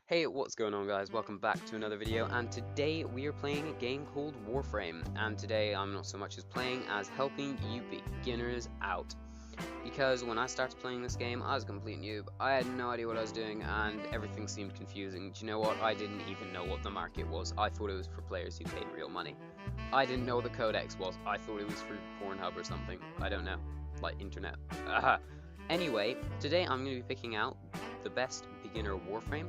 Hey, what's going on guys? Welcome back to another video, and today we are playing a game called Warframe, and today I'm not so much as playing as helping you beginners out. Because when I started playing this game, I was a complete noob. I had no idea what I was doing, and everything seemed confusing. Do you know what? I didn't even know what the market was. I thought it was for players who paid real money. I didn't know what the codex was. I thought it was for Pornhub or something. I don't know. Like internet. Anyway, today I'm going to be picking out the best beginner Warframe,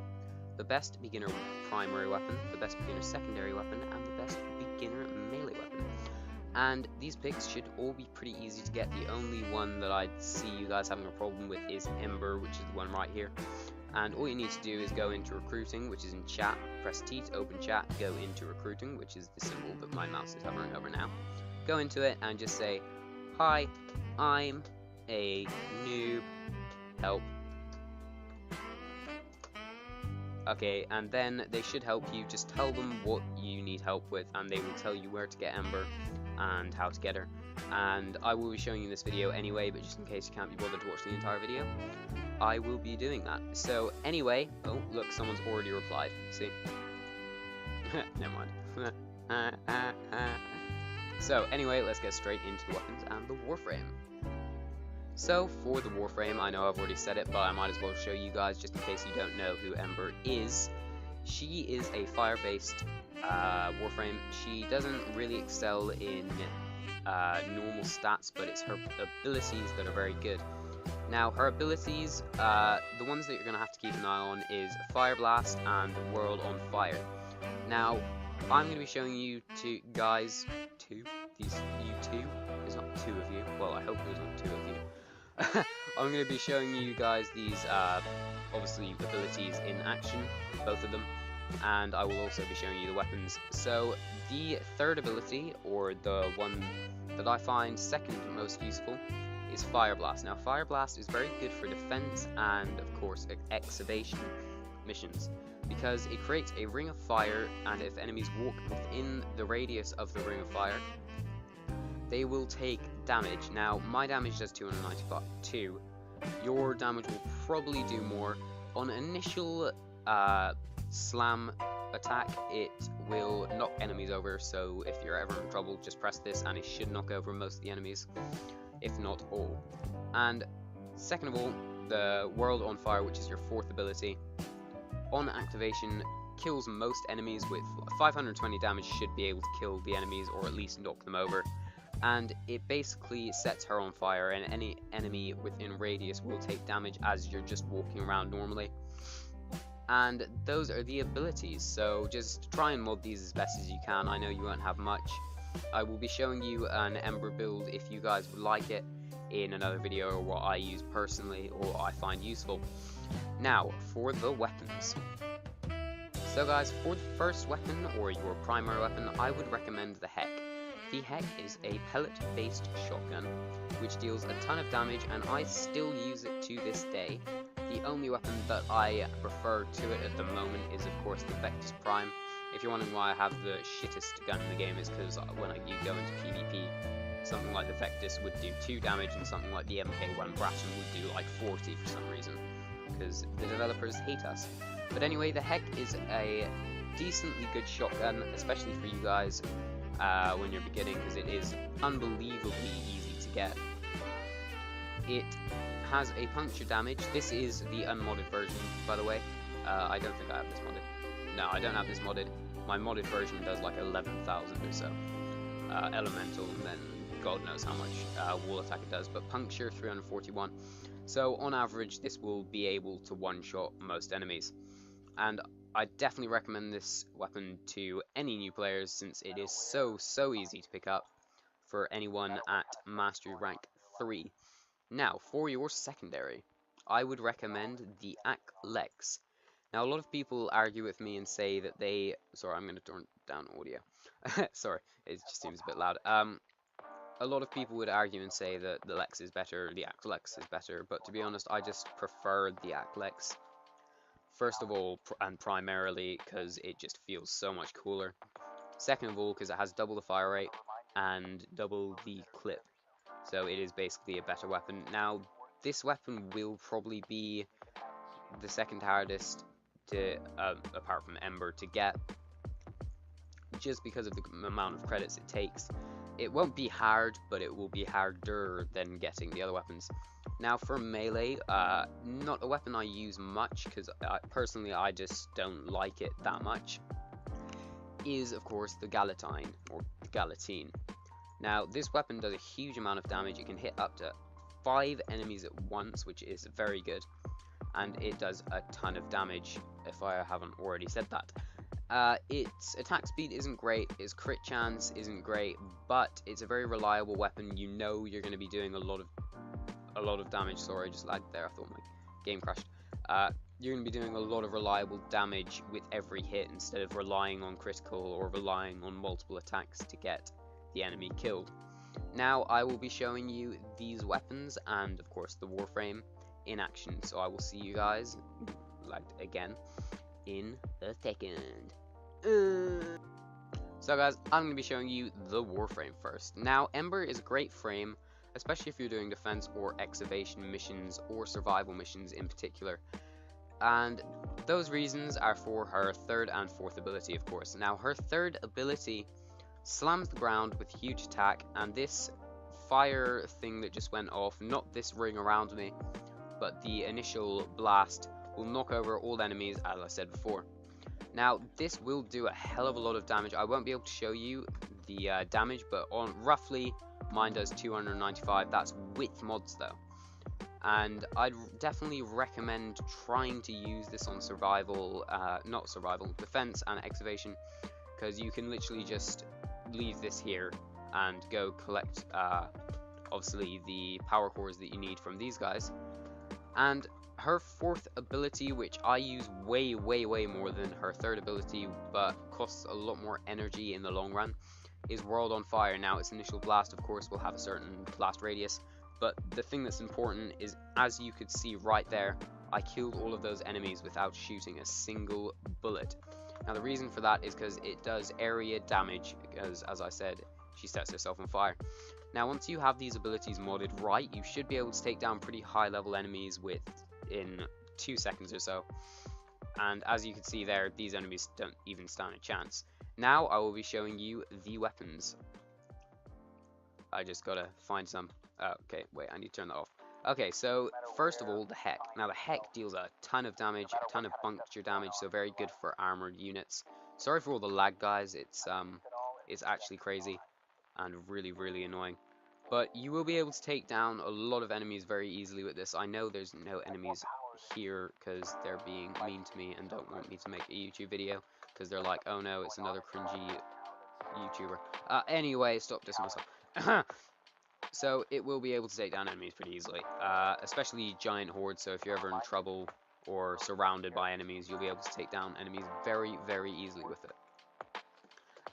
the best beginner primary weapon, the best beginner secondary weapon, and the best beginner melee weapon. And these picks should all be pretty easy to get. The only one that I see you guys having a problem with is Ember, which is the one right here. And all you need to do is go into recruiting, which is in chat, press T to open chat, go into recruiting, which is the symbol that my mouse is hovering over now. Go into it and just say, "Hi, I'm a noob, help." Okay, and then they should help you. Just tell them what you need help with, and they will tell you where to get Ember and how to get her. And I will be showing you this video anyway, but just in case you can't be bothered to watch the entire video, I will be doing that. So anyway, oh look, someone's already replied. See? Never mind. So anyway, let's get straight into the weapons and the Warframe. So, for the Warframe, I know I've already said it, but I might as well show you guys just in case you don't know who Ember is. She is a fire-based Warframe. She doesn't really excel in normal stats, but it's her abilities that are very good. Now, her abilities, the ones that you're going to have to keep an eye on is Fire Blast and World on Fire. Now, I'm going to be showing you you two, there's not two of you, well I hope there's not two of you. I'm going to be showing you guys these, obviously, abilities in action, both of them, and I will also be showing you the weapons. So, the third ability, or the one that I find second most useful, is Fire Blast. Now, Fire Blast is very good for defense and, of course, excavation missions, because it creates a ring of fire, and if enemies walk within the radius of the ring of fire, they will take damage. Now, my damage does 292. Your damage will probably do more. On initial slam attack, it will knock enemies over, so if you're ever in trouble, just press this and it should knock over most of the enemies, if not all. And second of all, the World on Fire, which is your fourth ability, on activation, kills most enemies with 520 damage, should be able to kill the enemies or at least knock them over. And it basically sets her on fire, and any enemy within radius will take damage as you're just walking around normally. And those are the abilities, so just try and mod these as best as you can. I know you won't have much. I will be showing you an Ember build if you guys would like it in another video, or what I use personally or what I find useful. Now, for the weapons. So guys, for the first weapon, or your primary weapon, I would recommend the Heck. The Heck is a pellet-based shotgun, which deals a ton of damage, and I still use it to this day. The only weapon that I prefer to it at the moment is, of course, the Vectis Prime. If you're wondering why I have the shittest gun in the game, is because when you go into PvP, something like the Vectis would do 2 damage, and something like the MK1 Bratton would do like 40 for some reason, because the developers hate us. But anyway, the Heck is a decently good shotgun, especially for you guys when you're beginning, because it is unbelievably easy to get. It has a puncture damage. This is the unmodded version, by the way. I don't think I have this modded. No, I don't have this modded. My modded version does like 11,000 or so. Elemental, and then God knows how much wall attack it does, but puncture 341. So on average, this will be able to one-shot most enemies. And I definitely recommend this weapon to any new players, since it is so easy to pick up for anyone at Mastery Rank 3. Now, for your secondary, I would recommend the Lex. Now, a lot of people argue with me and say that they... Sorry, I'm going to turn down audio. Sorry, it just seems a bit loud. A lot of people would argue and say that the Lex is better, the Lex is better, but to be honest, I just prefer the Lex. First of all, and primarily because it just feels so much cooler. Second of all, because it has double the fire rate and double the clip. So it is basically a better weapon. Now, this weapon will probably be the second hardest to apart from Ember to get, just because of the amount of credits it takes. It won't be hard, but it will be harder than getting the other weapons. Now for melee, not a weapon I use much because personally I just don't like it that much, is of course the Galatine or Galatine. Now this weapon does a huge amount of damage. It can hit up to 5 enemies at once, which is very good, and it does a ton of damage if I haven't already said that. Its attack speed isn't great, its crit chance isn't great, but it's a very reliable weapon. You know you're going to be doing a lot of damage. Sorry, I just lagged there. I thought my game crashed. You're going to be doing a lot of reliable damage with every hit instead of relying on critical or relying on multiple attacks to get the enemy killed. Now I will be showing you these weapons and of course the Warframe in action. So I will see you guys, lagged again, in a second. So guys, I'm going to be showing you the Warframe first. Now Ember is a great frame, especially if you're doing defense or excavation missions or survival missions in particular. And those reasons are for her 3rd and 4th ability, of course. Now her 3rd ability slams the ground with huge attack, and this fire thing that just went off, not this ring around me, but the initial blast, will knock over all enemies, as I said before. Now this will do a hell of a lot of damage. I won't be able to show you the damage, but on roughly mine does 295. That's with mods though, and I'd definitely recommend trying to use this on survival, not survival, defense and excavation, because you can literally just leave this here and go collect obviously the power cores that you need from these guys. And her 4th ability, which I use way more than her 3rd ability, but costs a lot more energy in the long run, is World on Fire. Now its initial blast of course will have a certain blast radius, but the thing that's important is, as you could see right there, I killed all of those enemies without shooting a single bullet. Now the reason for that is because it does area damage, because as I said, she sets herself on fire. Now once you have these abilities modded right, you should be able to take down pretty high level enemies in 2 seconds or so. And as you can see there, these enemies don't even stand a chance. Now I will be showing you the weapons. I just gotta find some. Okay, wait, I need to turn that off. Okay, so first of all, the Heck. Now the Heck deals a ton of damage, a ton of puncture damage, so very good for armored units. Sorry for all the lag, guys. It's actually crazy and really annoying. But you will be able to take down a lot of enemies very easily with this. I know there's no enemies here because they're being mean to me and don't want me to make a YouTube video because they're like, oh no, it's another cringy YouTuber. Anyway, stop dissing myself. So it will be able to take down enemies pretty easily, especially giant hordes. So if you're ever in trouble or surrounded by enemies, you'll be able to take down enemies very easily with it.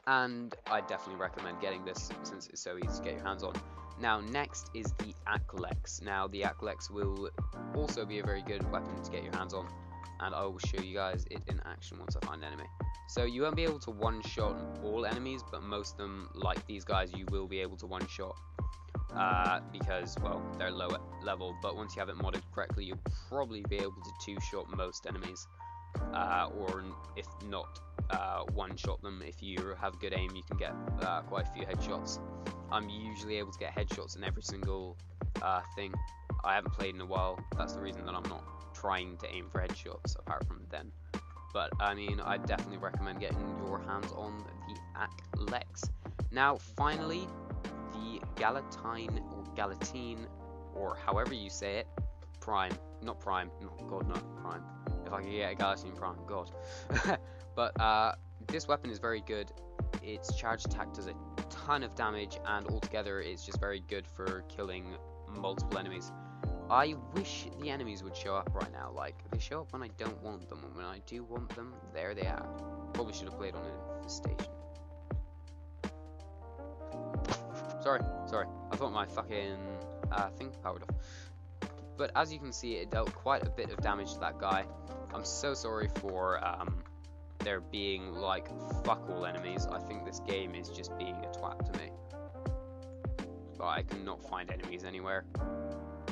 And I definitely recommend getting this since it's so easy to get your hands on. Now next is the Aklex. Now the Aklex will also be a very good weapon to get your hands on, and I will show you guys it in action once I find an enemy. So you won't be able to one-shot all enemies, but most of them, like these guys, you will be able to one-shot. Because, well, they're low level, but once you have it modded correctly, you'll probably be able to two-shot most enemies, or if not, one-shot them. If you have good aim, you can get quite a few headshots. I'm usually able to get headshots in every single thing. I haven't played in a while, that's the reason that I'm not trying to aim for headshots, apart from then. But, I mean, I definitely recommend getting your hands on the Aklex. Now, finally, the Galatine, or Galatine, or however you say it, Prime, not Prime, God, not Prime. If I could get a Galatine Prime, God. But this weapon is very good. Its charge attack does a ton of damage, and altogether it's just very good for killing multiple enemies. I wish the enemies would show up right now. Like, they show up when I don't want them, and when I do want them, there they are. Probably should have played on an infestation. Sorry. I thought my fucking thing powered off. But as you can see, it dealt quite a bit of damage to that guy. I'm so sorry for there being like fuck all enemies. I think this game is just being a twat to me. But I cannot find enemies anywhere.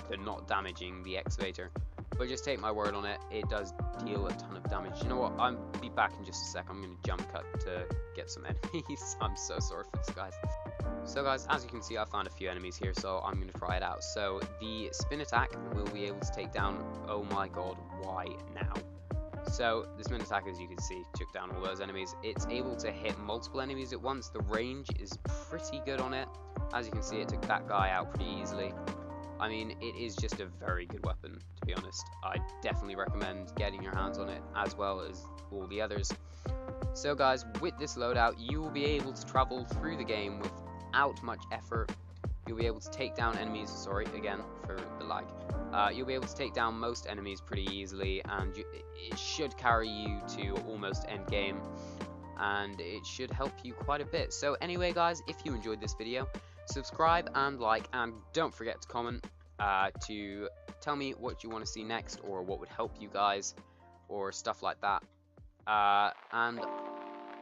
They're not damaging the excavator. But just take my word on it, it does deal a ton of damage. You know what? I'll be back in just a sec. I'm going to jump cut to get some enemies. I'm so sorry for this, guys. So guys, as you can see, I found a few enemies here, so I'm going to try it out. So the spin attack will be able to take down, oh my god, why now? So the spin attack, as you can see, took down all those enemies. It's able to hit multiple enemies at once. The range is pretty good on it. As you can see, it took that guy out pretty easily. I mean, it is just a very good weapon, to be honest. I definitely recommend getting your hands on it, as well as all the others. So guys, with this loadout, you will be able to travel through the game without much effort. You'll be able to take down enemies, sorry, again, for the lag. You'll be able to take down most enemies pretty easily, and it should carry you to almost end game, and it should help you quite a bit. So anyway guys, if you enjoyed this video, subscribe and like, and don't forget to comment to tell me what you want to see next, or what would help you guys, or stuff like that. And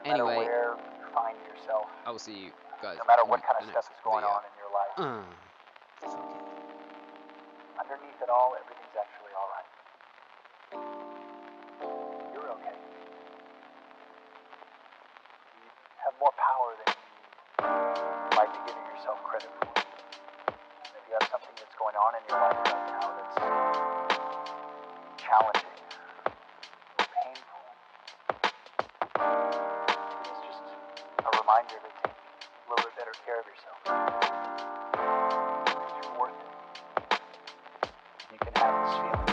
anyway, where you find yourself, I will see you guys. no matter what kind of in the stuff next is going video. on in your life, Fuck it. underneath it all, everything's actually alright. You're okay. You have more power than you might be giving yourself credit for. If you have something that's going on in your life right now that's challenging, painful, it's just a reminder to take a little bit better care of yourself. Because you're worth it. You can have this feeling